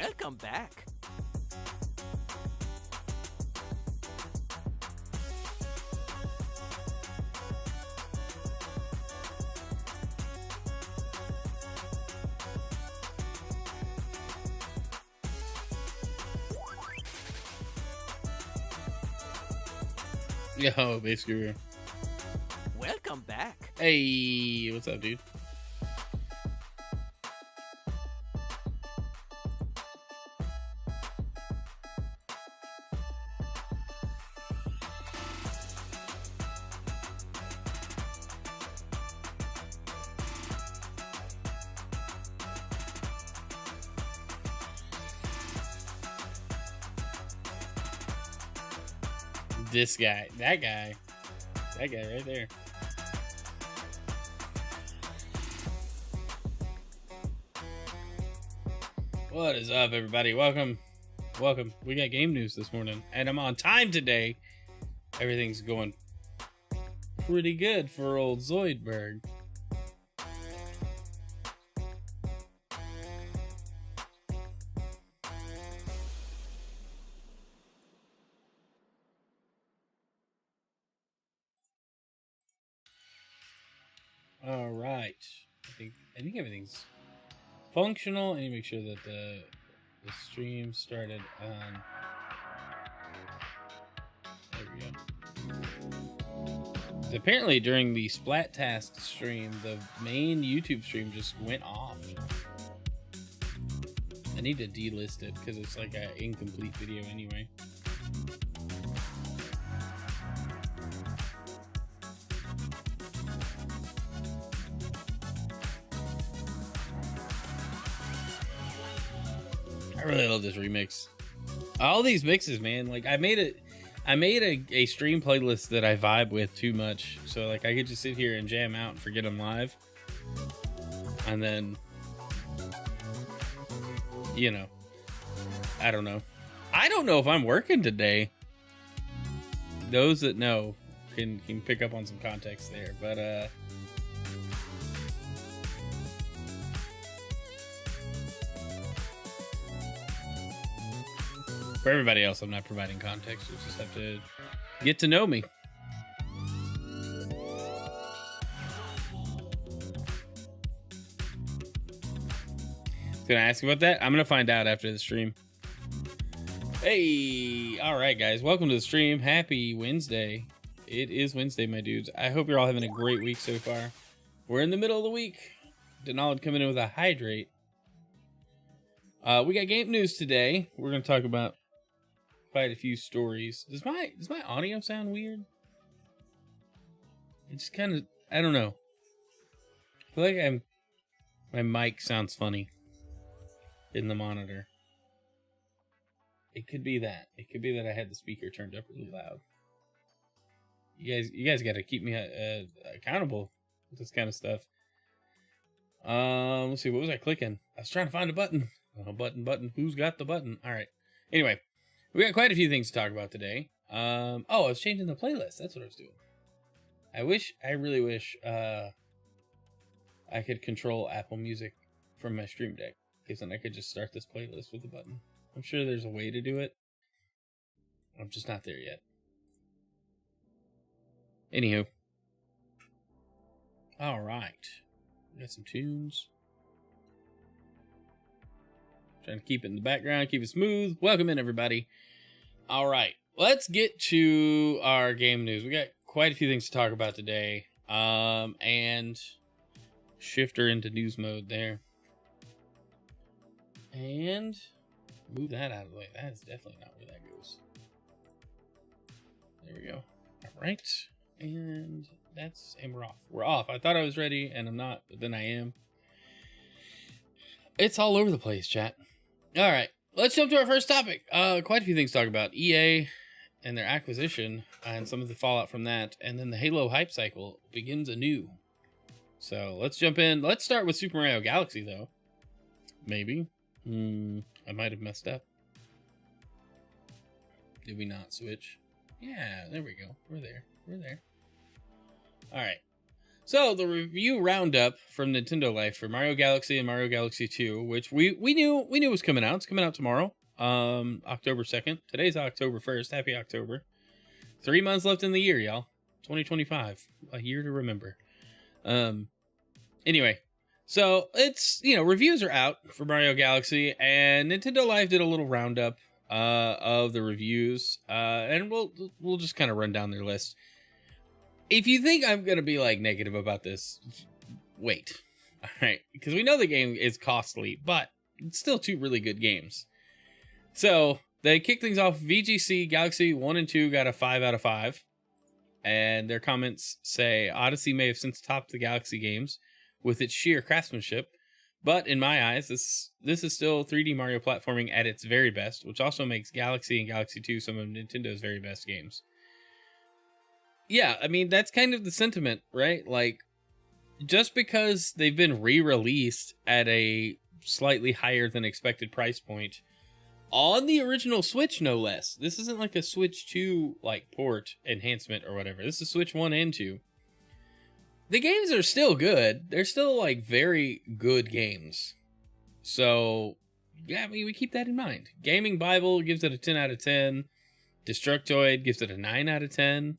Welcome back. Yo, Base Guru. Welcome back. Hey, what's up, dude? This guy, that guy right there. What is up, everybody? Welcome. We got game news this morning, and I'm on time today. Everything's going pretty good for old Zoidberg. All right, I think everything's functional. I need to make sure that the stream started on. There we go. Apparently, during the Splat-Task stream, the main YouTube stream just went off. I need to delist it because it's like an incomplete video anyway. I really love this remix. All these mixes, man. Like I made a stream playlist that I vibe with too much. So like I could just sit here and jam out and forget I'm live. And then, you know, I don't know. I don't know if I'm working today. Those that know can pick up on some context there. But for everybody else, I'm not providing context. You just have to get to know me. Gonna ask about that? I'm gonna find out after the stream. Hey, all right, guys. Welcome to the stream. Happy Wednesday. It is Wednesday, my dudes. I hope you're all having a great week so far. We're in the middle of the week. Denald coming in with a hydrate. We got game news today. We're gonna talk about quite a few stories. Does my audio sound weird? It's kind of, I don't know. I feel like my mic sounds funny in the monitor. It could be that. It could be that I had the speaker turned up really loud. You guys got to keep me accountable with this kind of stuff. Let's see. What was I clicking? I was trying to find a button. Oh, button. Who's got the button? All right. Anyway. We got quite a few things to talk about today. I was changing the playlist. That's what I was doing. I really wish I could control Apple Music from my Stream Deck, because then I could just start this playlist with a button. I'm sure there's a way to do it. I'm just not there yet. Anywho. All right. We got some tunes. Trying to keep it in the background, keep it smooth. Welcome in, everybody. All right, let's get to our game news. We got quite a few things to talk about today. And shifter into news mode there. And move that out of the way. That is definitely not where that goes. There we go. All right. And we're off. We're off. I thought I was ready, and I'm not, but then I am. It's all over the place, chat. All right, let's jump to our first topic. Quite a few things to talk about. EA and their acquisition and some of the fallout from that. And then the Halo hype cycle begins anew. So let's jump in. Let's start with Super Mario Galaxy, though. Maybe. I might have messed up. Did we not switch? Yeah, there we go. We're there. All right. So the review roundup from Nintendo Life for Mario Galaxy and Mario Galaxy 2, which we knew was coming out. It's coming out tomorrow, October 2nd. Today's October 1st. Happy October. 3 months left in the year, y'all. 2025, a year to remember. Anyway, so it's, reviews are out for Mario Galaxy, and Nintendo Life did a little roundup of the reviews, and we'll just kind of run down their list. If you think I'm gonna be like negative about this, wait. All right, because we know the game is costly, but it's still 2 really good games. So they kick things off. VGC Galaxy 1 and 2 got a 5 out of 5, and their comments say Odyssey may have since topped the Galaxy games with its sheer craftsmanship, but in my eyes, this is still 3D Mario platforming at its very best, which also makes Galaxy and Galaxy 2 some of Nintendo's very best games. Yeah, I mean, that's kind of the sentiment, right? Like, just because they've been re-released at a slightly higher than expected price point on the original Switch, no less. This isn't like a Switch 2 like port enhancement or whatever. This is Switch 1 and 2. The games are still good. They're still like very good games. So, yeah, I mean, we keep that in mind. Gaming Bible gives it a 10 out of 10. Destructoid gives it a 9 out of 10.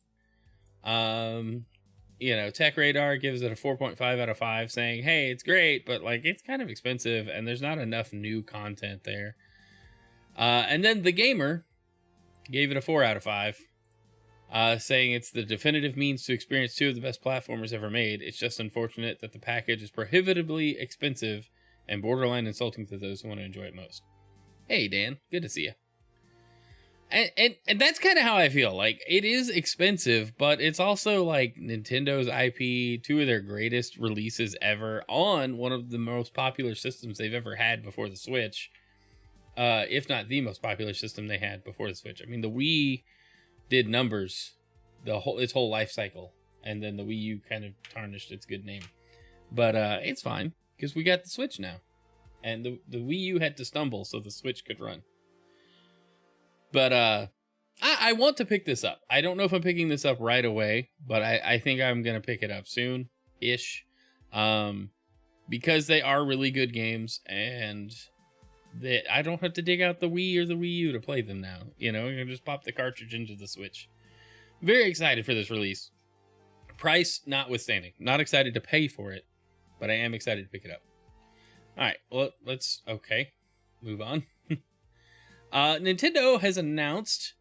Tech Radar gives it a 4.5 out of 5, saying, hey, it's great, but like it's kind of expensive and there's not enough new content there. And then The Gamer gave it a 4 out of 5, saying it's the definitive means to experience 2 of the best platformers ever made. It's just unfortunate that the package is prohibitively expensive and borderline insulting to those who want to enjoy it most. Hey, Dan, good to see you. And that's kind of how I feel. Like, it is expensive, but it's also like Nintendo's IP, 2 of their greatest releases ever on one of the most popular systems they've ever had before the Switch. If not the most popular system they had before the Switch. I mean, the Wii did numbers its whole life cycle, and then the Wii U kind of tarnished its good name. But it's fine, because we got the Switch now. And the Wii U had to stumble so the Switch could run. But I want to pick this up. I don't know if I'm picking this up right away, but I think I'm going to pick it up soon-ish. Because they are really good games, and I don't have to dig out the Wii or the Wii U to play them now. You can just pop the cartridge into the Switch. Very excited for this release. Price notwithstanding. Not excited to pay for it, but I am excited to pick it up. All right, well, let's move on. Nintendo has announced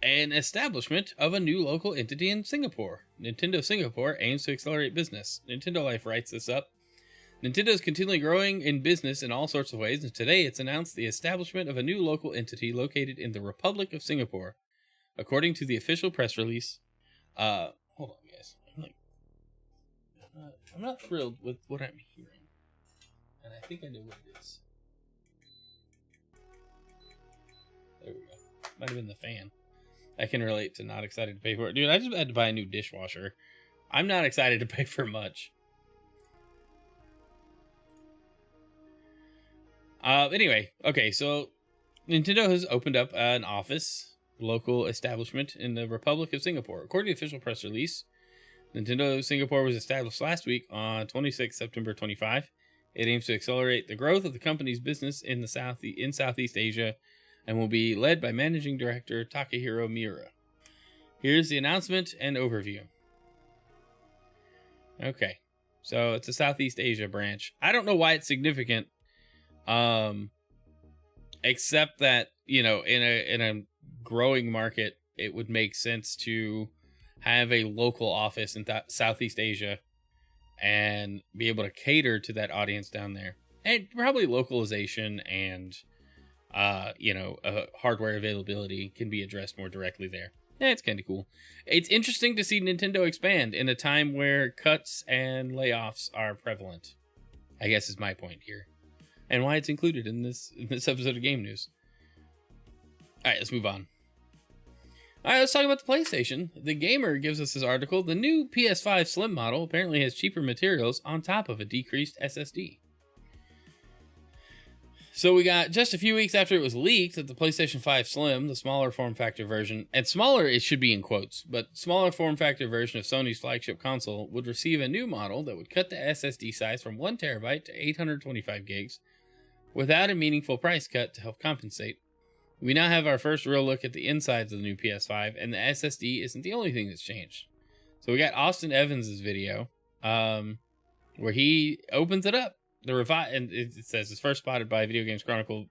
an establishment of a new local entity in Singapore. Nintendo Singapore aims to accelerate business. Nintendo Life writes this up. Nintendo is continually growing in business in all sorts of ways, and today it's announced the establishment of a new local entity located in the Republic of Singapore. According to the official press release, hold on, guys. I'm not thrilled with what I'm hearing, and I think I know what it is. There we go. Might have been the fan. I can relate to not excited to pay for it. Dude, I just had to buy a new dishwasher. I'm not excited to pay for much. Anyway, okay, so Nintendo has opened up an office, local establishment in the Republic of Singapore. According to the official press release, Nintendo Singapore was established last week on 26 September 25. It aims to accelerate the growth of the company's business in Southeast Asia and will be led by Managing Director Takahiro Miura. Here's the announcement and overview. Okay, so it's a Southeast Asia branch. I don't know why it's significant, except that, in a growing market, it would make sense to have a local office in Southeast Asia and be able to cater to that audience down there. And probably localization and hardware availability can be addressed more directly there. It's kind of cool. It's interesting to see Nintendo expand in a time where cuts and layoffs are prevalent, I guess is my point here, and why it's included in this episode of Game News. All right, let's move on. All right, let's talk about the PlayStation. The Gamer gives us this article. The new PS5 Slim model apparently has cheaper materials on top of a decreased SSD. So we got just a few weeks after it was leaked that the PlayStation 5 Slim, the smaller form factor version, and smaller, it should be in quotes, but smaller form factor version of Sony's flagship console would receive a new model that would cut the SSD size from 1 terabyte to 825 gigs without a meaningful price cut to help compensate. We now have our first real look at the insides of the new PS5, and the SSD isn't the only thing that's changed. So we got Austin Evans' video, where he opens it up. And it says it's first spotted by Video Games Chronicle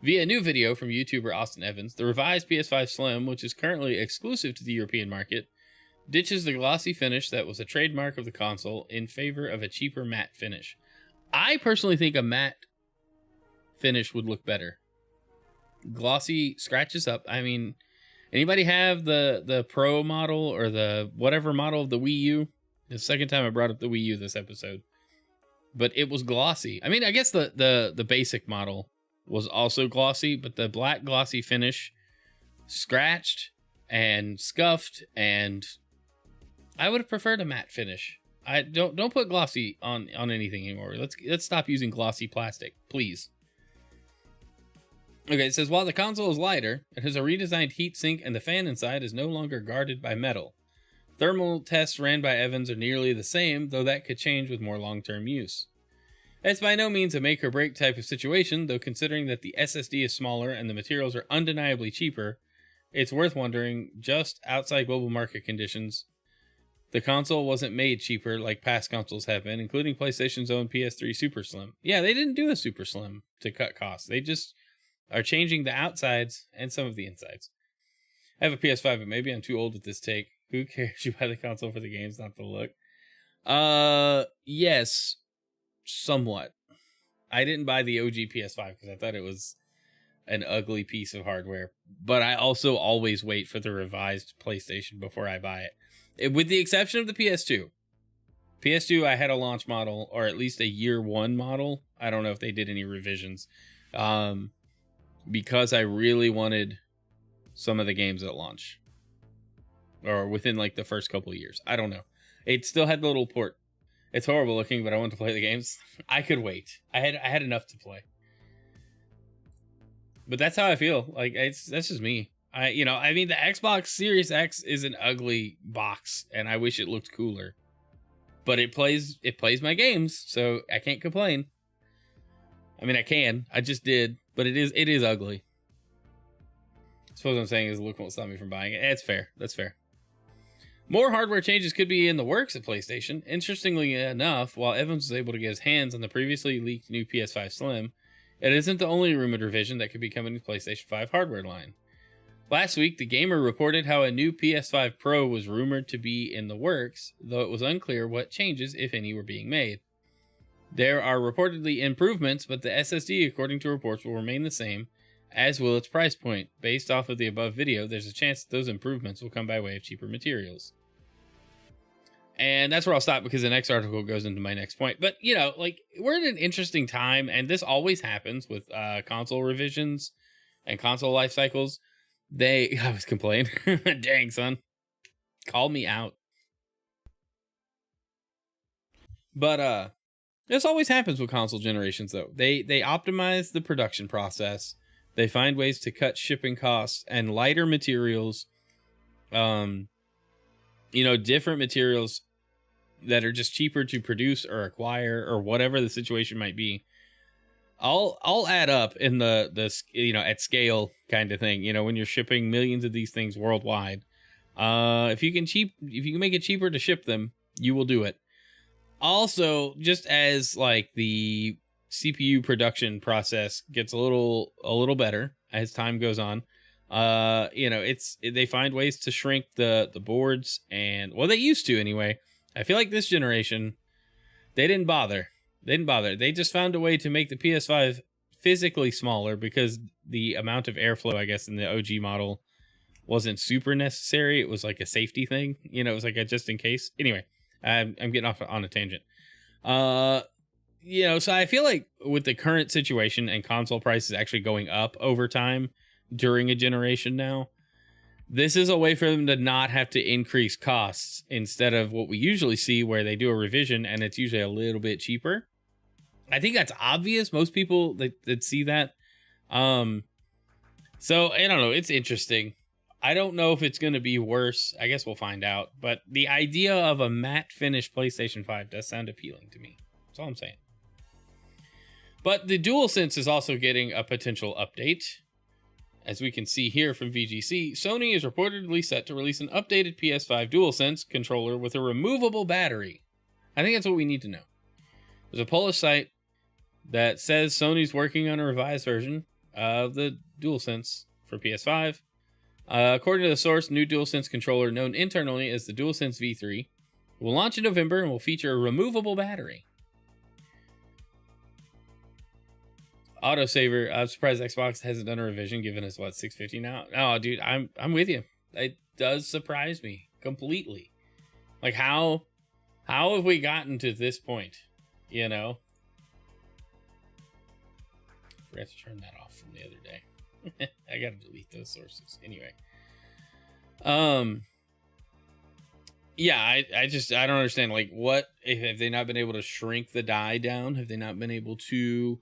via a new video from YouTuber Austin Evans. The revised PS5 Slim, which is currently exclusive to the European market, ditches the glossy finish that was a trademark of the console in favor of a cheaper matte finish. I personally think a matte finish would look better. Glossy scratches up. I mean, anybody have the Pro model or the whatever model of the Wii U? The second time I brought up the Wii U this episode. But it was glossy. I mean, I guess the basic model was also glossy, but the black glossy finish scratched and scuffed, and I would have preferred a matte finish. I don't put glossy on anything anymore. Let's stop using glossy plastic, please. Okay, it says while the console is lighter, it has a redesigned heatsink and the fan inside is no longer guarded by metal. Thermal tests ran by Evans are nearly the same, though that could change with more long-term use. It's by no means a make-or-break type of situation, though considering that the SSD is smaller and the materials are undeniably cheaper, it's worth wondering, just outside global market conditions, the console wasn't made cheaper like past consoles have been, including PlayStation's own PS3 Super Slim. Yeah, they didn't do a Super Slim to cut costs. They just are changing the outsides and some of the insides. I have a PS5, but maybe I'm too old at this take. Who cares? You buy the console for the games, not the look. Yes, somewhat. I didn't buy the OG PS5 because I thought it was an ugly piece of hardware. But I also always wait for the revised PlayStation before I buy it. With the exception of the PS2. PS2, I had a launch model, or at least a year one model. I don't know if they did any revisions. Because I really wanted some of the games at launch. Or within like the first couple of years. I don't know. It still had the little port. It's horrible looking, but I wanted to play the games. I could wait. I had enough to play. But that's how I feel. Like that's just me. I mean the Xbox Series X is an ugly box and I wish it looked cooler. But it plays my games, so I can't complain. I mean I can. I just did, but it is ugly. I suppose what I'm saying is the look won't stop me from buying it. It's fair. That's fair. More hardware changes could be in the works at PlayStation. Interestingly enough, while Evans was able to get his hands on the previously leaked new PS5 Slim, it isn't the only rumored revision that could be coming to PlayStation 5 hardware line. Last week, The Gamer reported how a new PS5 Pro was rumored to be in the works, though it was unclear what changes, if any, were being made. There are reportedly improvements, but the SSD, according to reports, will remain the same, as will its price point. Based off of the above video, there's a chance that those improvements will come by way of cheaper materials. And that's where I'll stop because the next article goes into my next point. But, we're in an interesting time, and this always happens with console revisions and console life cycles. I was complaining. Dang, son. Call me out. But this always happens with console generations, though. They optimize the production process. They find ways to cut shipping costs and lighter materials. Different materials that are just cheaper to produce or acquire or whatever the situation might be. I'll add up in the at scale kind of thing. When you're shipping millions of these things worldwide, if you can make it cheaper to ship them, you will do it. Also, just as like the CPU production process gets a little better as time goes on, they find ways to shrink the boards, and well, they used to anyway. I feel like this generation, they didn't bother. They just found a way to make the PS5 physically smaller because the amount of airflow, I guess, in the OG model wasn't super necessary. It was like a safety thing. It was like a just in case. Anyway, I'm getting off on a tangent. So I feel like with the current situation and console prices actually going up over time during a generation now, this is a way for them to not have to increase costs instead of what we usually see where they do a revision and it's usually a little bit cheaper. I think that's obvious. Most people that see that. So I don't know. It's interesting. I don't know if it's going to be worse. I guess we'll find out. But the idea of a matte finish PlayStation 5 does sound appealing to me. That's all I'm saying. But the DualSense is also getting a potential update. As we can see here from VGC, Sony is reportedly set to release an updated PS5 DualSense controller with a removable battery. I think that's what we need to know. There's a Polish site that says Sony's working on a revised version of the DualSense for PS5. According to the source, new DualSense controller, known internally as the DualSense V3, will launch in November and will feature a removable battery. Autosaver, I'm surprised Xbox hasn't done a revision, given us what, $650 now? Oh, dude, I'm with you. It does surprise me completely. Like how have we gotten to this point? You know, forgot to turn that off from the other day. I gotta delete those sources anyway. Yeah, I don't understand. Like, what if have they not been able to shrink the die down? Have they not been able to,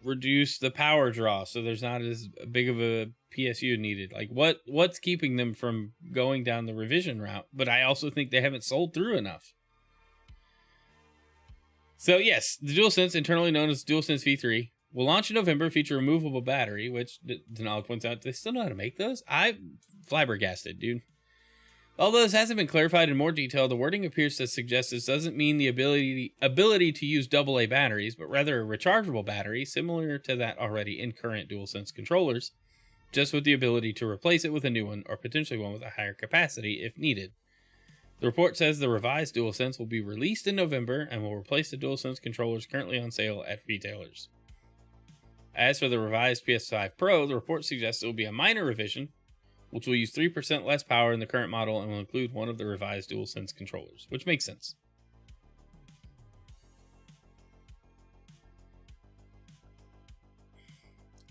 reduce the power draw so there's not as big of a PSU needed? Like, what's keeping them from going down the revision route? But I also think they haven't sold through enough. So yes, the DualSense, internally known as DualSense V3, will launch in November, feature a removable battery, which Denali points out they still know how to make those. I'm flabbergasted, dude. Although this hasn't been clarified in more detail, the wording appears to suggest this doesn't mean the ability to use AA batteries, but rather a rechargeable battery, similar to that already in current DualSense controllers, just with the ability to replace it with a new one, or potentially one with a higher capacity if needed. The report says the revised DualSense will be released in November and will replace the DualSense controllers currently on sale at retailers. As for the revised PS5 Pro, the report suggests it will be a minor revision, which will use 3% less power in the current model and will include one of the revised DualSense controllers, which makes sense.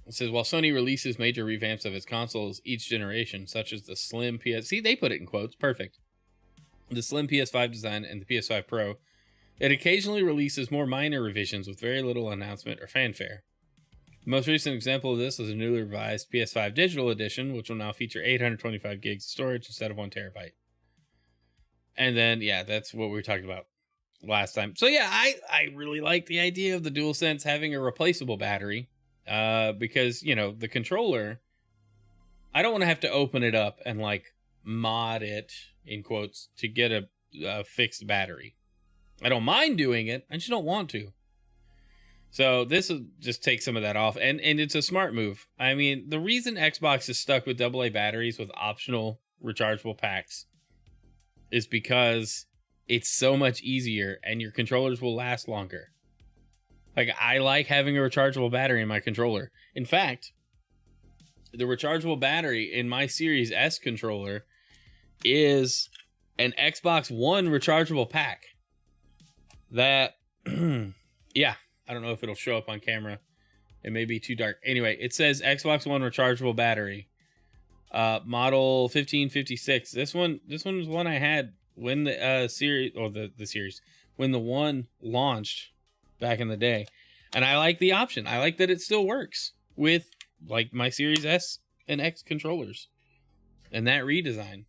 It says, while Sony releases major revamps of its consoles each generation, such as the slim PS... See, they put it in quotes. Perfect. The slim PS5 design and the PS5 Pro, it occasionally releases more minor revisions with very little announcement or fanfare. The most recent example of this is a newly revised PS5 Digital Edition, which will now feature 825 gigs of storage instead of 1 terabyte. And then, yeah, that's what we were talking about last time. So yeah, I really like the idea of the DualSense having a replaceable battery, because, the controller, I don't want to have to open it up and mod it, in quotes, to get a fixed battery. I don't mind doing it, I just don't want to. So this will just take some of that off, and it's a smart move. I mean, the reason Xbox is stuck with AA batteries with optional rechargeable packs is because it's so much easier and your controllers will last longer. Like, I like having a rechargeable battery in my controller. In fact, the rechargeable battery in my Series S controller is an Xbox One rechargeable pack that, yeah, I don't know if it'll show up on camera. It may be too dark. Anyway, it says Xbox One rechargeable battery, model 1556. This one was one I had when the series, or the series, when the one launched back in the day, and I like the option. I like that it still works with my Series S and X controllers, and that redesign.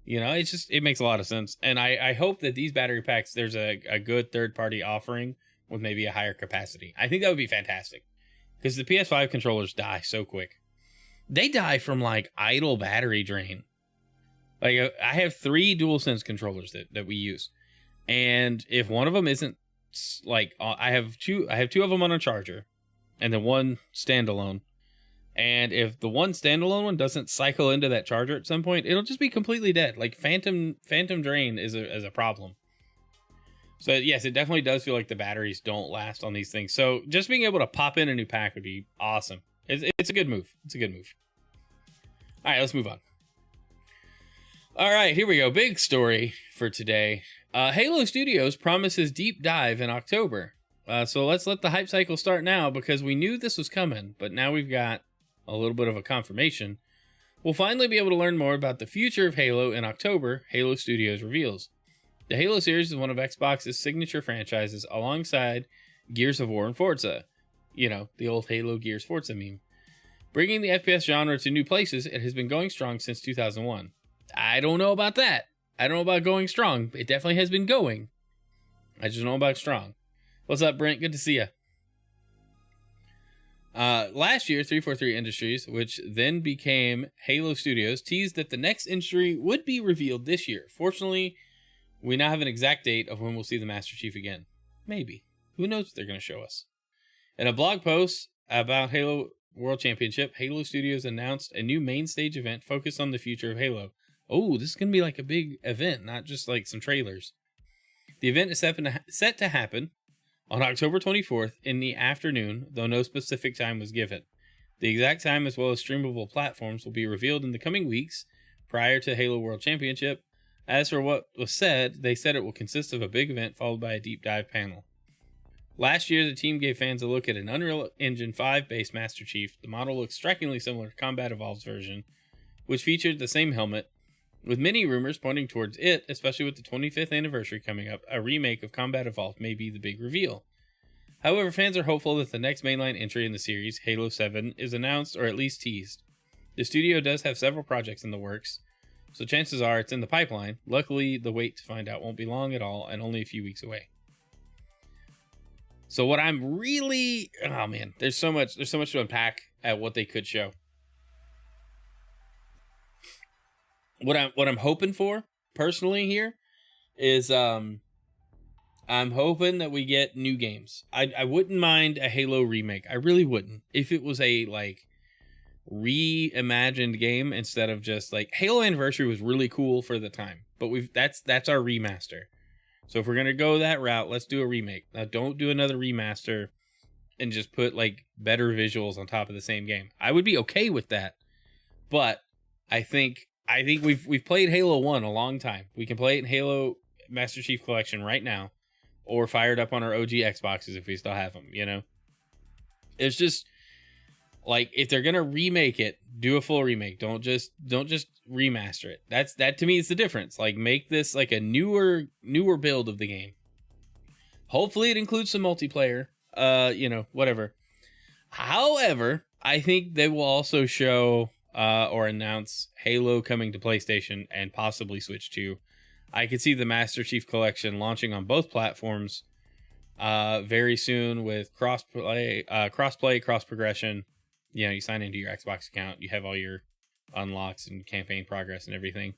It makes a lot of sense. And I hope that these battery packs, there's a good third-party offering with maybe a higher capacity. I think that would be fantastic, because the PS5 controllers die so quick. They die from idle battery drain. I have 3 DualSense controllers that we use, and if one of them isn't I have two of them on a charger, and then one standalone. And if the one standalone one doesn't cycle into that charger at some point, it'll just be completely dead. Phantom drain is a problem. So yes, it definitely does feel like the batteries don't last on these things. So just being able to pop in a new pack would be awesome. It's a good move. It's a good move. All right, let's move on. All right, here we go. Big story for today. Halo Studios promises deep dive in October. So let's let the hype cycle start now, because we knew this was coming, but now we've got a little bit of a confirmation. We'll finally be able to learn more about the future of Halo in October, Halo Studios reveals. The Halo series is one of Xbox's signature franchises alongside Gears of War and Forza. You know, the old Halo Gears Forza meme. Bringing the FPS genre to new places, it has been going strong since 2001. I don't know about that. I don't know about going strong. It definitely has been going. I just know about strong. What's up, Brent? Good to see you. Last year, 343 Industries, which then became Halo Studios, teased that the next entry would be revealed this year. Fortunately, we now have an exact date of when we'll see the Master Chief again. Maybe. Who knows what they're going to show us. In a blog post about Halo World Championship, Halo Studios announced a new main stage event focused on the future of Halo. Oh, this is going to be like a big event, not just like some trailers. The event is set to happen on October 24th in the afternoon, though no specific time was given. The exact time as well as streamable platforms will be revealed in the coming weeks prior to Halo World Championship. As for what was said, they said it will consist of a big event followed by a deep dive panel. Last year, the team gave fans a look at an Unreal Engine 5 based Master Chief. The model looks strikingly similar to Combat Evolved's version, which featured the same helmet, with many rumors pointing towards it, especially with the 25th anniversary coming up. A remake of Combat Evolved may be the big reveal. However, fans are hopeful that the next mainline entry in the series, Halo 7, is announced or at least teased. The studio does have several projects in the works, so chances are it's in the pipeline. Luckily, the wait to find out won't be long at all and only a few weeks away. So what I'm really, oh man, there's so much to unpack at what they could show. What I'm hoping for personally here is I'm hoping that we get new games. I wouldn't mind a Halo remake. I really wouldn't. If it was a like reimagined game instead of just like Halo Anniversary was really cool for the time, but that's our remaster. So if we're going to go that route, let's do a remake. Now, don't do another remaster and just put like better visuals on top of the same game. I would be okay with that. But I think we've played Halo 1 a long time. We can play it in Halo Master Chief Collection right now, or fired up on our OG Xboxes if we still have them, you know? It's just like, if they're going to remake it, do a full remake. Don't just remaster it. That to me is the difference. Like, make this like a newer build of the game. Hopefully it includes some multiplayer, whatever. However, I think they will also show or announce Halo coming to PlayStation and possibly Switch 2. I could see the Master Chief Collection launching on both platforms very soon with crossplay, cross progression. You know, you sign into your Xbox account, you have all your unlocks and campaign progress and everything.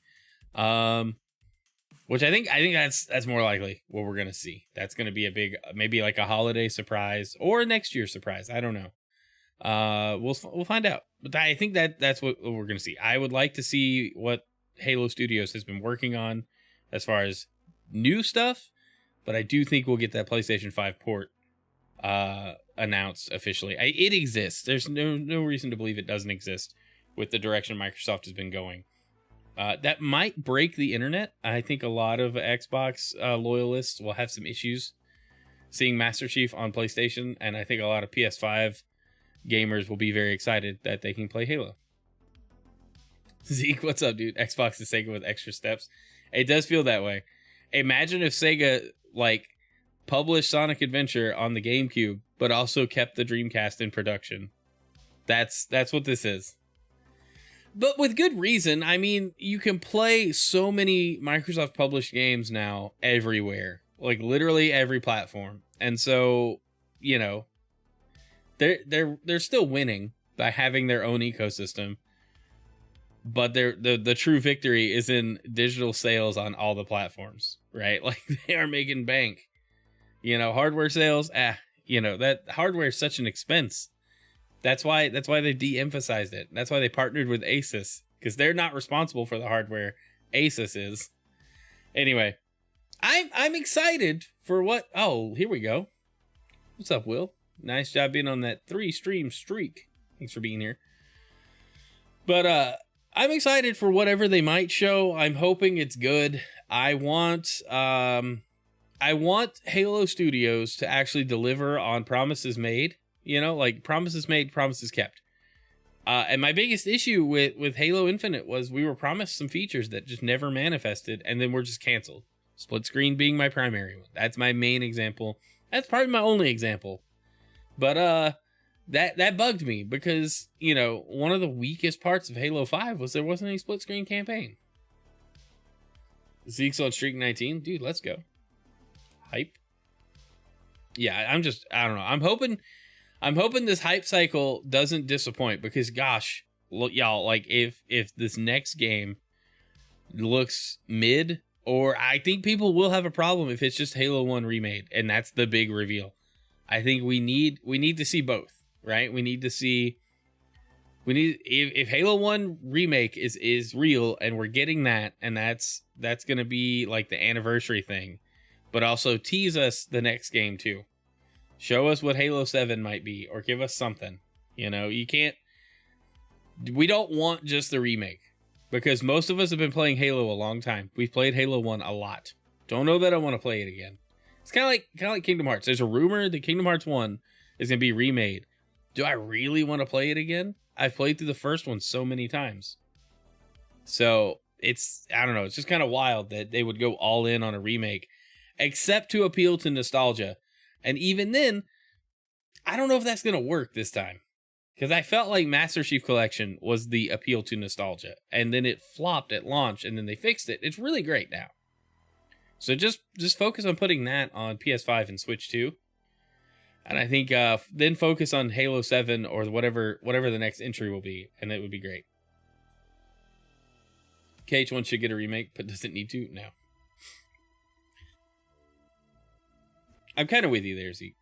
Which I think that's more likely what we're gonna see. That's gonna be a big, maybe like a holiday surprise or a next year surprise. I don't know. We'll find out. But I think that's what we're gonna see. I would like to see what Halo Studios has been working on as far as new stuff, but I do think we'll get that PlayStation 5 port announced officially. It exists. There's no reason to believe it doesn't exist with the direction Microsoft has been going. That might break the internet. I think a lot of Xbox loyalists will have some issues seeing Master Chief on PlayStation, and I think a lot of PS5 gamers will be very excited that they can play Halo. Zeke, what's up, dude? Xbox is Sega with extra steps. It does feel that way. Imagine if Sega like published Sonic Adventure on the GameCube, but also kept the Dreamcast in production. That's what this is. But with good reason. I mean, you can play so many Microsoft published games now everywhere, like literally every platform. And so, you know, they're still winning by having their own ecosystem. But the true victory is in digital sales on all the platforms, right? Like, they are making bank. You know, hardware sales, that hardware is such an expense. That's why they de-emphasized it. That's why they partnered with Asus, because they're not responsible for the hardware. Asus is. Anyway, I'm excited for what. Oh, here we go. What's up, Will? Nice job being on that 3-stream streak. Thanks for being here. But I'm excited for whatever they might show. I'm hoping it's good. I want Halo Studios to actually deliver on promises made. You know, like promises made, promises kept. And my biggest issue with Halo Infinite was we were promised some features that just never manifested, and then were just canceled. Split screen being my primary one. That's my main example. That's probably my only example. But that bugged me because, you know, one of the weakest parts of Halo 5 was there wasn't any split screen campaign. Zeke's on streak 19. Dude, let's go. Hype. Yeah, I don't know. I'm hoping this hype cycle doesn't disappoint because gosh, look, y'all, like if this next game looks mid, or I think people will have a problem if it's just Halo 1 remade and that's the big reveal. I think we need to see both, right? If Halo 1 remake is real and we're getting that, and that's going to be like the anniversary thing, but also tease us the next game too. Show us what Halo 7 might be, or give us something. You know, we don't want just the remake, because most of us have been playing Halo a long time. We've played Halo 1 a lot. Don't know that I want to play it again. It's kind of like Kingdom Hearts. There's a rumor that Kingdom Hearts 1 is going to be remade. Do I really want to play it again? I've played through the first one so many times. So I don't know. It's just kind of wild that they would go all in on a remake, except to appeal to nostalgia. And even then, I don't know if that's going to work this time. Because I felt like Master Chief Collection was the appeal to nostalgia. And then it flopped at launch, and then they fixed it. It's really great now. So just focus on putting that on PS5 and Switch 2. And I think then focus on Halo 7 or whatever the next entry will be. And that would be great. KH1 should get a remake, but does it need to? No. I'm kind of with you there, Zeke.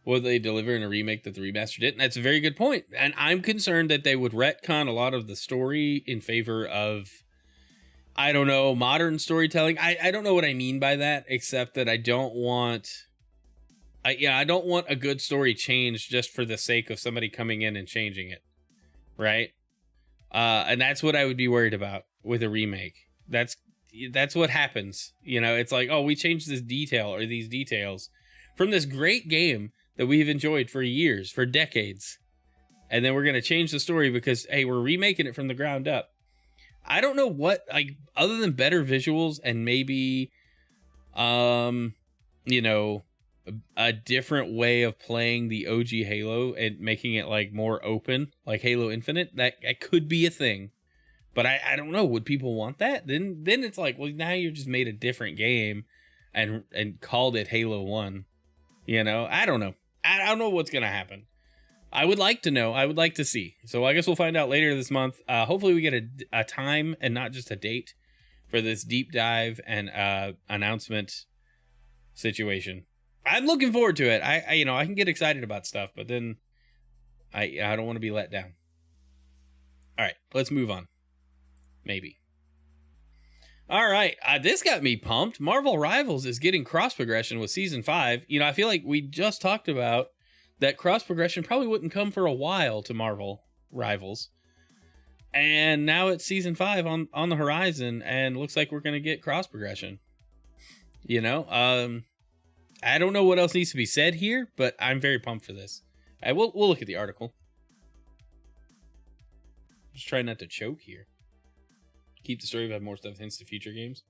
Will they deliver in a remake that the remaster didn't? That's a very good point. And I'm concerned that they would retcon a lot of the story in favor of, I don't know, modern storytelling. I don't know what I mean by that, except that I don't want a good story changed just for the sake of somebody coming in and changing it. Right? And that's what I would be worried about with a remake. That's what happens. You know, it's like, oh, we changed this detail or these details from this great game that we've enjoyed for years, for decades. And then we're going to change the story because, hey, we're remaking it from the ground up. I don't know what, like, other than better visuals and maybe, you know, a different way of playing the OG Halo and making it, like, more open, like Halo Infinite, that could be a thing. But I don't know. Would people want that? Then it's like, well, now you just made a different game and called it Halo 1. You know, I don't know. I don't know what's going to happen. I would like to know. I would like to see. So I guess we'll find out later this month. Hopefully we get a time and not just a date for this deep dive and announcement situation. I'm looking forward to it. I can get excited about stuff, but then I don't want to be let down. All right, let's move on. Maybe. All right, this got me pumped. Marvel Rivals is getting cross progression with Season 5. You know, I feel like we just talked about that cross progression probably wouldn't come for a while to Marvel Rivals. And now it's Season 5 on the horizon, and looks like we're going to get cross progression. You know, I don't know what else needs to be said here, but I'm very pumped for this. We'll look at the article. Just try not to choke here. Keep the story about more stuff, hints to future games.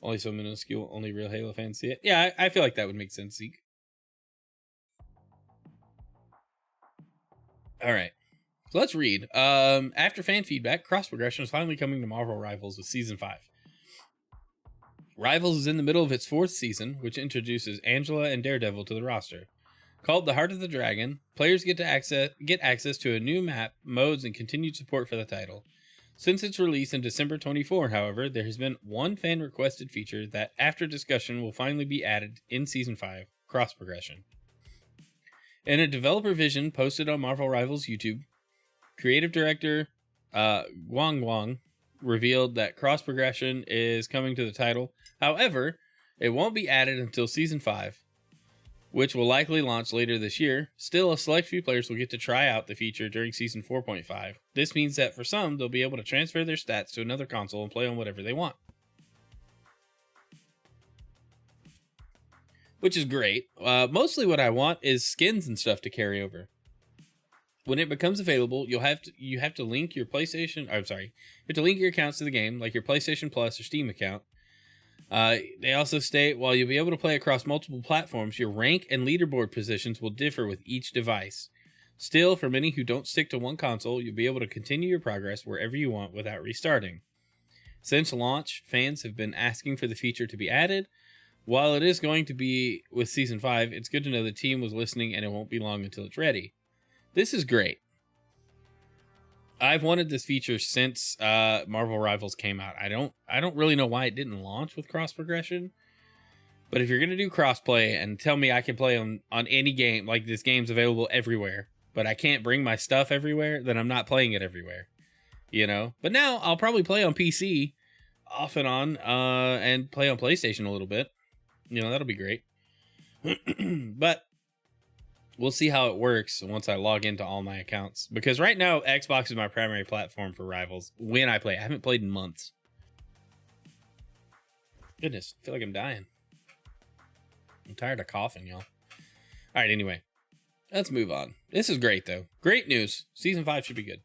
Only so minuscule, only real Halo fans see it. Yeah, I feel like that would make sense, Zeke. All right, so let's read. After fan feedback, cross progression is finally coming to Marvel Rivals with Season 5. Rivals is in the middle of its 4th season, which introduces Angela and Daredevil to the roster. Called the Heart of the Dragon, players get access to a new map, modes, and continued support for the title. Since its release in December 24, however, there has been one fan-requested feature that, after discussion, will finally be added in Season 5, cross-progression. In a developer vision posted on Marvel Rivals YouTube, creative director Guang revealed that cross-progression is coming to the title. However, it won't be added until Season 5, which will likely launch later this year. Still, a select few players will get to try out the feature during Season 4.5. This means that for some, they'll be able to transfer their stats to another console and play on whatever they want. Which is great. Mostly what I want is skins and stuff to carry over. When it becomes available, you have to link your PlayStation. I'm sorry, you have to link your accounts to the game, like your PlayStation Plus or Steam account. They also state while you'll be able to play across multiple platforms, your rank and leaderboard positions will differ with each device. Still, for many who don't stick to one console, you'll be able to continue your progress wherever you want without restarting. Since launch, fans have been asking for the feature to be added. While it is going to be with Season 5, it's good to know the team was listening and it won't be long until it's ready. This is great. I've wanted this feature since Marvel Rivals came out. I don't really know why it didn't launch with cross progression. But if you're going to do crossplay and tell me I can play on any game, like this game's available everywhere, but I can't bring my stuff everywhere, then I'm not playing it everywhere. You know? But now I'll probably play on PC off and on and play on PlayStation a little bit. You know, that'll be great. But we'll see how it works once I log into all my accounts. Because right now, Xbox is my primary platform for Rivals when I play. I haven't played in months. Goodness, I feel like I'm dying. I'm tired of coughing, y'all. All right, anyway. Let's move on. This is great, though. Great news. Season 5 should be good.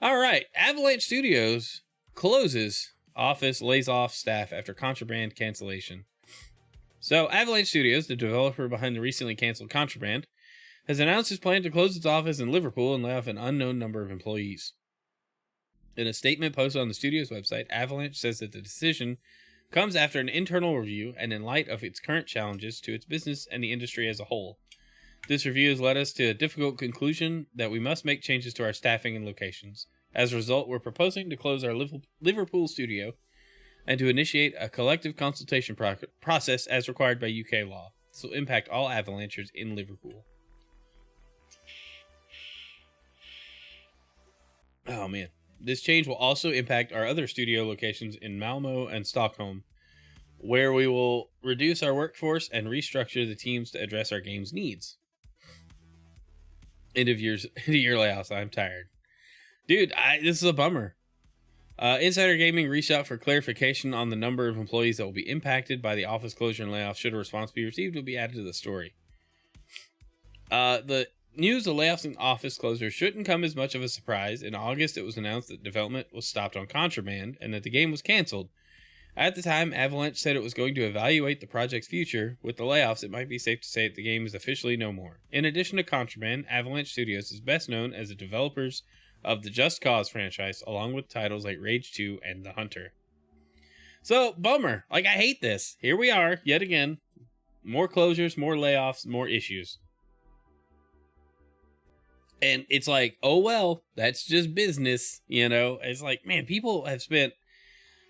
All right. Avalanche Studios closes office, lays off staff after Contraband cancellation. So, Avalanche Studios, the developer behind the recently canceled Contraband, has announced its plan to close its office in Liverpool and lay off an unknown number of employees. In a statement posted on the studio's website, Avalanche says that the decision comes after an internal review and in light of its current challenges to its business and the industry as a whole. This review has led us to a difficult conclusion that we must make changes to our staffing and locations. As a result, we're proposing to close our Liverpool studio and to initiate a collective consultation process as required by UK law. This will impact all Avalanchers in Liverpool. Oh man. This change will also impact our other studio locations in Malmo and Stockholm, where we will reduce our workforce and restructure the teams to address our game's needs. End of year layoffs. I'm tired. Dude, this is a bummer. Insider Gaming reached out for clarification on the number of employees that will be impacted by the office closure and layoff. Should a response be received, it will be added to the story. The news of layoffs and office closure shouldn't come as much of a surprise. In August, it was announced that development was stopped on Contraband and that the game was canceled. At the time, Avalanche said it was going to evaluate the project's future. With the layoffs, it might be safe to say that the game is officially no more. In addition to Contraband, Avalanche Studios is best known as the developers of the Just Cause franchise, along with titles like Rage 2 and The Hunter. So, bummer. Like, I hate this. Here we are, yet again. More closures, more layoffs, more issues. And it's like, oh well, that's just business, you know? It's like, man, people have spent...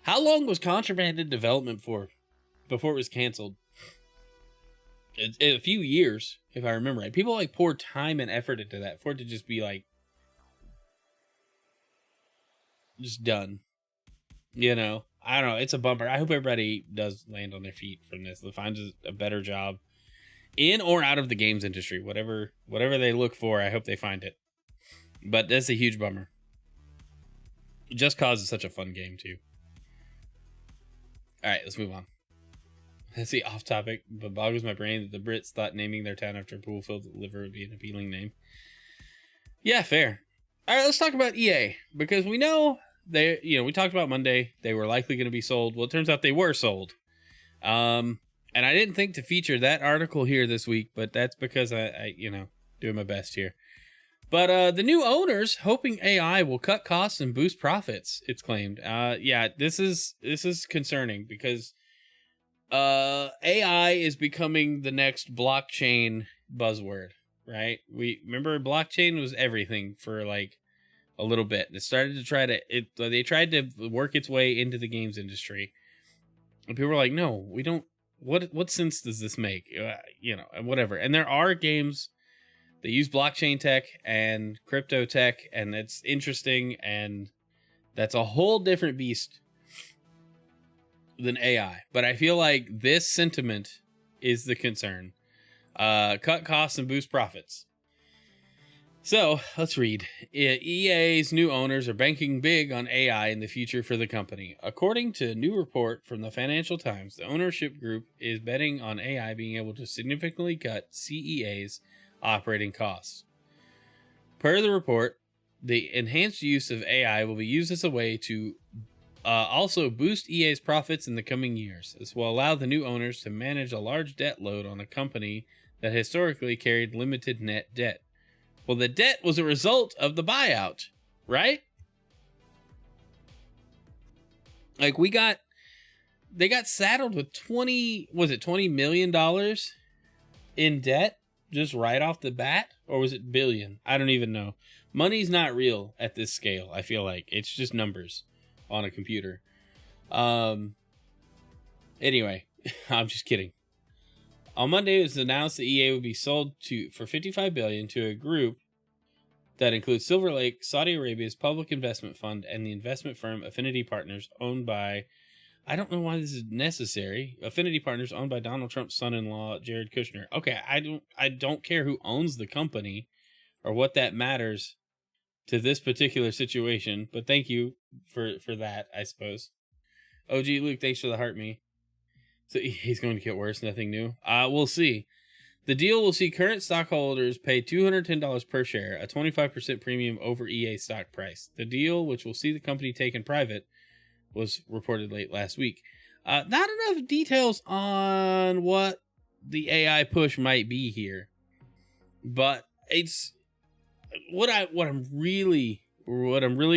How long was Contraband in development for before it was canceled? A few years, if I remember right. People like poured time and effort into that for it to just be like, just done. You know? I don't know. It's a bumper. I hope everybody does land on their feet from this. They find a better job in or out of the games industry. Whatever they look for, I hope they find it. But that's a huge bummer. Just Cause is such a fun game, too. All right, let's move on. Let's see, off topic, but boggles my brain that the Brits thought naming their town after a pool filled with liver would be an appealing name. Yeah, fair. All right, let's talk about EA, because we know we talked about Monday, they were likely going to be sold. Well, it turns out they were sold. And I didn't think to feature that article here this week, but that's because I doing my best here. But the new owners hoping AI will cut costs and boost profits, it's claimed. This is concerning because AI is becoming the next blockchain buzzword, right? We remember blockchain was everything for like a little bit. It started to they tried to work its way into the games industry. And people were like, "No, we don't. What sense does this make?" Whatever. And there are games that use blockchain tech and crypto tech, and it's interesting, and that's a whole different beast than AI. But I feel like this sentiment is the concern. Cut costs and boost profits. So, let's read. EA's new owners are banking big on AI in the future for the company. According to a new report from the Financial Times, the ownership group is betting on AI being able to significantly cut CEA's operating costs. Per the report, the enhanced use of AI will be used as a way to also boost EA's profits in the coming years. This will allow the new owners to manage a large debt load on a company that historically carried limited net debt. Well, the debt was a result of the buyout, right? Like they got saddled with $20 million in debt just right off the bat, or was it billion? I don't even know. Money's not real at this scale. I feel like it's just numbers on a computer. Anyway, I'm just kidding. On Monday, it was announced that EA would be sold for $55 billion to a group that includes Silver Lake, Saudi Arabia's public investment fund, and the investment firm Affinity Partners, owned by, I don't know why this is necessary. Affinity Partners, owned by Donald Trump's son-in-law, Jared Kushner. Okay, I don't care who owns the company or what that matters to this particular situation, but thank you for that, I suppose. OG Luke, thanks for the heart me. So he's going to get worse, nothing new. We'll see. The deal will see current stockholders pay $210 per share, a 25% premium over EA stock price. The deal, which will see the company taken private, was reported late last week. Not enough details on what the AI push might be here, but it's what I'm really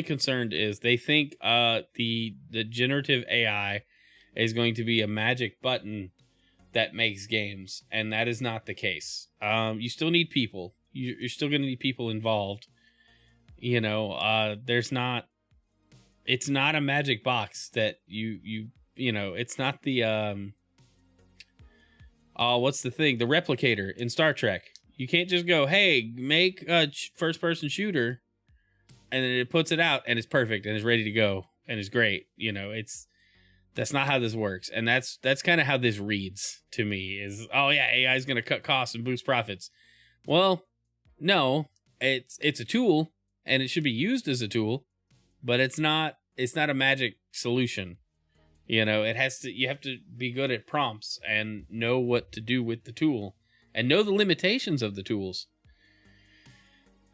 concerned is they think the generative AI is going to be a magic button that makes games, and that is not the case. You still need people. You're still going to need people involved. You know, it's not a magic box that you know, it's not the what's the thing? The replicator in Star Trek. You can't just go, hey, make a first person shooter, and then it puts it out and it's perfect and it's ready to go and it's great. You know, that's not how this works. And that's kind of how this reads to me is, oh yeah, AI is going to cut costs and boost profits. Well, no, it's a tool and it should be used as a tool, but it's not a magic solution. You know, you have to be good at prompts and know what to do with the tool and know the limitations of the tools.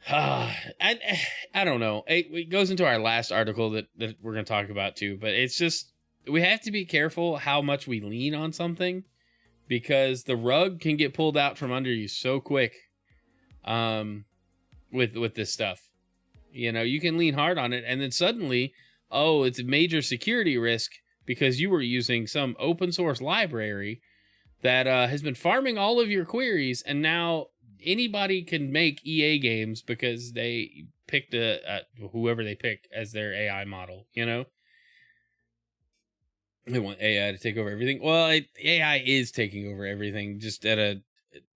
I don't know. It goes into our last article that we're going to talk about too, but it's just, we have to be careful how much we lean on something because the rug can get pulled out from under you so quick with this stuff. You know, you can lean hard on it and then suddenly, oh, it's a major security risk because you were using some open source library that has been farming all of your queries, and now anybody can make EA games because they picked whoever they pick as their AI model, you know? They want AI to take over everything. Well, AI is taking over everything, just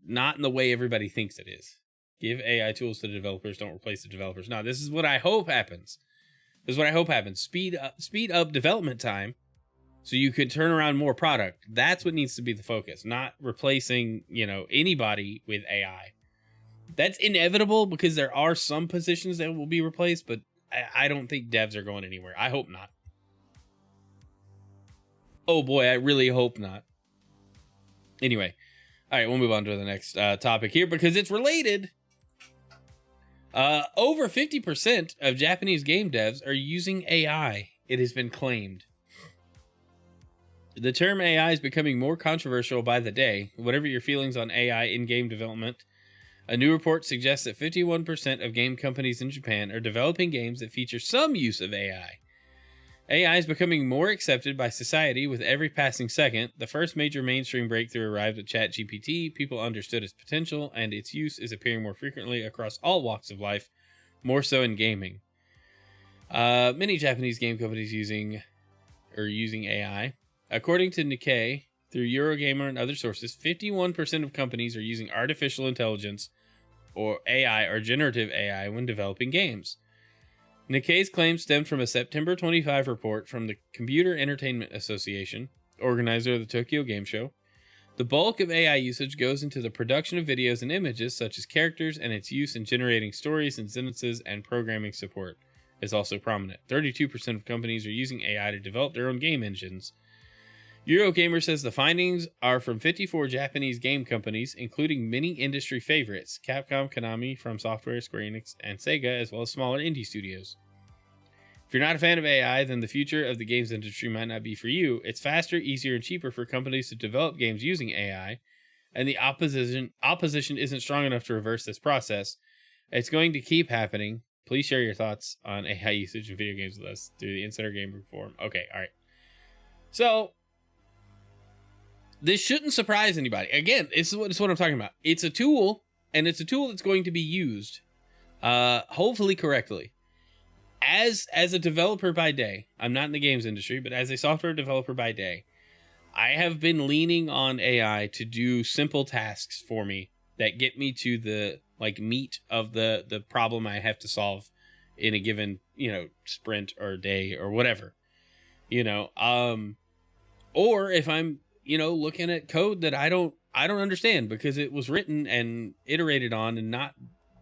not in the way everybody thinks it is. Give AI tools to the developers, don't replace the developers. No, this is what I hope happens. Speed up development time so you can turn around more product. That's what needs to be the focus, not replacing, you know, anybody with AI. That's inevitable because there are some positions that will be replaced, but I don't think devs are going anywhere. I hope not. Oh boy, I really hope not. Anyway, all right, we'll move on to the next topic here because it's related. Over 50% of Japanese game devs are using AI, it has been claimed. The term AI is becoming more controversial by the day. Whatever your feelings on AI in game development, a new report suggests that 51% of game companies in Japan are developing games that feature some use of AI. AI is becoming more accepted by society with every passing second. The first major mainstream breakthrough arrived with ChatGPT. People understood its potential, and its use is appearing more frequently across all walks of life, more so in gaming. Many Japanese game companies using AI. According to Nikkei, through Eurogamer and other sources, 51% of companies are using artificial intelligence or AI or generative AI when developing games. Nikkei's claims stemmed from a September 25 report from the Computer Entertainment Association, organizer of the Tokyo Game Show. The bulk of AI usage goes into the production of videos and images, such as characters, and its use in generating stories and sentences and programming support is also prominent. 32% of companies are using AI to develop their own game engines. Eurogamer says the findings are from 54 Japanese game companies, including many industry favorites: Capcom, Konami, From Software, Square Enix, and Sega, as well as smaller indie studios. If you're not a fan of AI, then the future of the games industry might not be for you. It's faster, easier, and cheaper for companies to develop games using AI, and the opposition isn't strong enough to reverse this process. It's going to keep happening. Please share your thoughts on AI usage in video games with us through the Insider Gamer Forum. Okay, all right. So, this shouldn't surprise anybody. Again, it's what I'm talking about. It's a tool, and it's a tool that's going to be used, hopefully correctly. As a developer by day, I'm not in the games industry, but as a software developer by day, I have been leaning on AI to do simple tasks for me that get me to the meat of the problem I have to solve in a given, sprint or day or whatever, or if I'm, looking at code that I don't understand because it was written and iterated on and not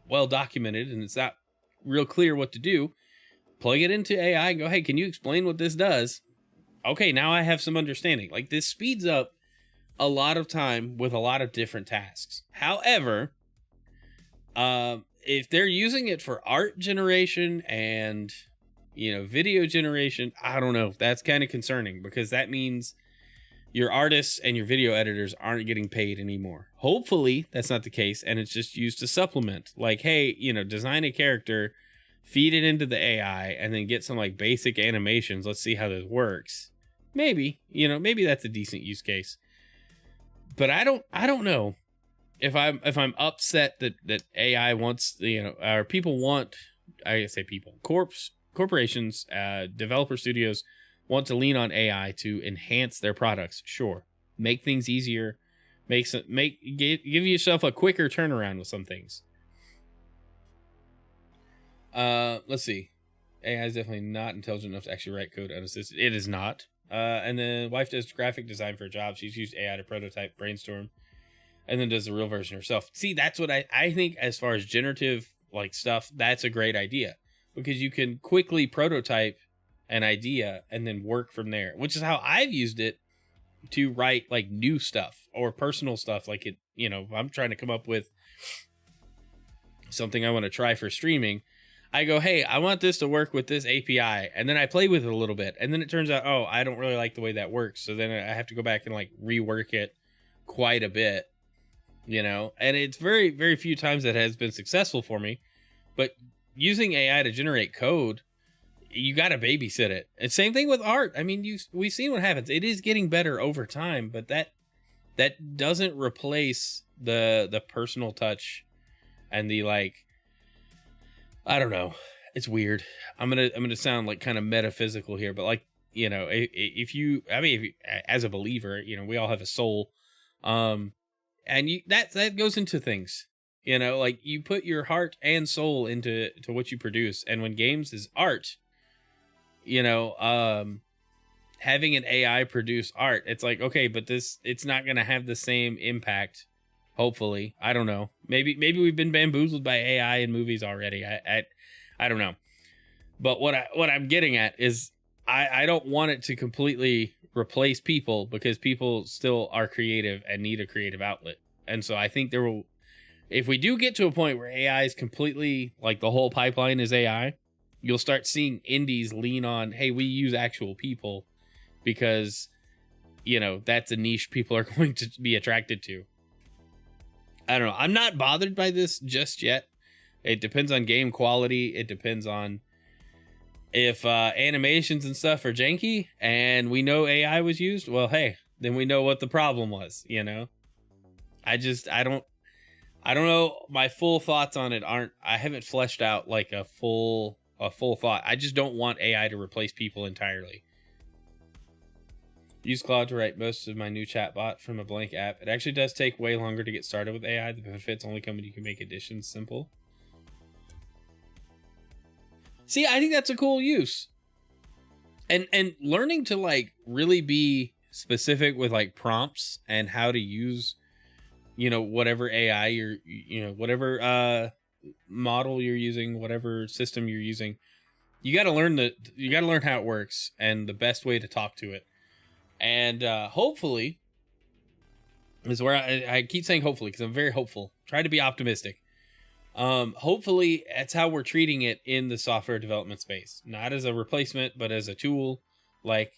well documented and it's not real clear what to do, plug it into AI and go, hey, can you explain what this does? Okay, now I have some understanding. This speeds up a lot of time with a lot of different tasks. However, if they're using it for art generation and, video generation, I don't know. That's kind of concerning because that means your artists and your video editors aren't getting paid anymore. Hopefully that's not the case and it's just used to supplement. Hey, design a character, feed it into the AI, and then get some basic animations. Let's see how this works. Maybe, maybe that's a decent use case. But I don't know if I'm upset that AI wants, or people want, I say people, corporations, developer studios want to lean on AI to enhance their products. Sure. Make things easier, give yourself a quicker turnaround with some things. Let's see. AI is definitely not intelligent enough to actually write code unassisted. It is not. And then wife does graphic design for a job. She's used AI to prototype, brainstorm, and then does the real version herself. See, that's what I think as far as generative stuff, that's a great idea because you can quickly prototype an idea and then work from there, which is how I've used it to write new stuff or personal stuff. If I'm trying to come up with something I want to try for streaming, I go, hey, I want this to work with this API. And then I play with it a little bit. And then it turns out, oh, I don't really like the way that works. So then I have to go back and rework it quite a bit, and it's very, very few times that has been successful for me. But using AI to generate code, you got to babysit it. And same thing with art. I mean, we've seen what happens. It is getting better over time, but that doesn't replace the personal touch and the I don't know. It's weird. I'm gonna sound kind of metaphysical here, but if you as a believer, we all have a soul, and that goes into things. You put your heart and soul into what you produce, and when games is art, having an AI produce art, it's okay, but it's not gonna have the same impact. Hopefully, I don't know. Maybe we've been bamboozled by AI in movies already. I don't know. But what I'm getting at is I don't want it to completely replace people because people still are creative and need a creative outlet. And so I think if we do get to a point where AI is completely the whole pipeline is AI, you'll start seeing indies lean on, hey, we use actual people because, that's a niche people are going to be attracted to. I don't know. I'm not bothered by this just yet. It depends on game quality. It depends on if animations and stuff are janky and we know AI was used. Well, hey, then we know what the problem was, I don't know. My full thoughts on it I haven't fleshed out a full thought. I just don't want AI to replace people entirely. Use Claude to write most of my new chatbot from a blank app. It actually does take way longer to get started with AI. The benefits only come when you can make additions simple. See, I think that's a cool use. And learning to really be specific with prompts and how to use whatever AI whatever model you're using, whatever system you're using, you got to learn how it works and the best way to talk to it. And hopefully, is where I keep saying hopefully because I'm very hopeful. Try to be optimistic. Hopefully that's how we're treating it in the software development space, not as a replacement, but as a tool, like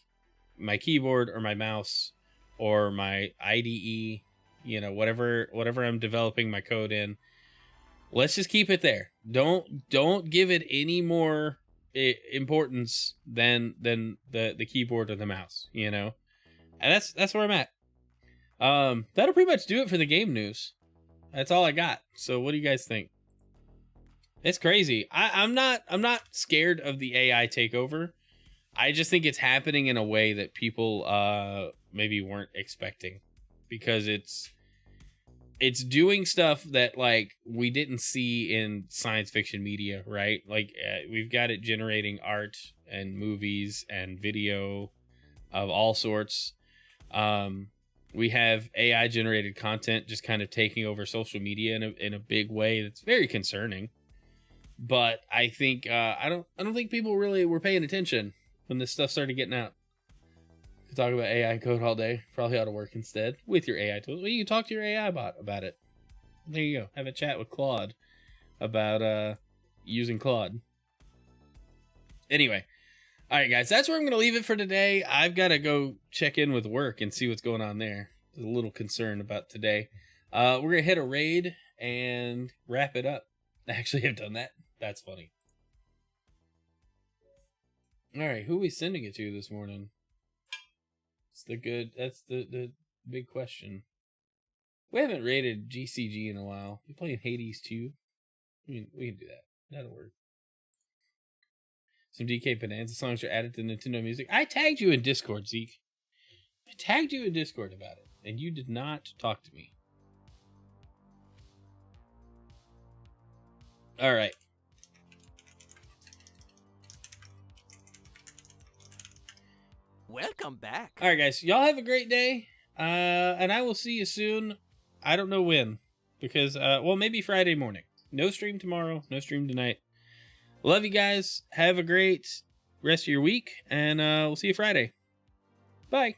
my keyboard or my mouse or my IDE, you know, whatever I'm developing my code in. Let's just keep it there. Don't give it any more importance than the keyboard or the mouse, you know. And that's where I'm at. That'll pretty much do it for the game news. That's all I got. So what do you guys think? It's crazy. I'm not scared of the AI takeover. I just think it's happening in a way that people maybe weren't expecting, because it's doing stuff that like we didn't see in science fiction media, right? Like we've got it generating art and movies and video of all sorts. We have AI generated content just kind of taking over social media in a big way. That's very concerning. But I think I don't think people really were paying attention when this stuff started getting out. To talk about AI code all day, probably ought to work instead with your AI tools. Well, you can talk to your AI bot about it. There you go. Have a chat with Claude about using Claude. Anyway, all right, guys, that's where I'm going to leave it for today. I've got to go check in with work and see what's going on there. There's a little concern about today. We're going to hit a raid and wrap it up. Actually, I've done that. That's funny. All right, who are we sending it to this morning? That's the big question. We haven't rated GCG in a while. You playing Hades 2? We can do that. That'll work. Some DK Bonanza songs are added to Nintendo Music. I tagged you in Discord, Zeke. I tagged you in Discord about it, and you did not talk to me. All right. Welcome back. All right, guys. Y'all have a great day. And I will see you soon. I don't know when, because, well, maybe Friday morning. No stream tomorrow. No stream tonight. Love you guys. Have a great rest of your week, and we'll see you Friday. Bye.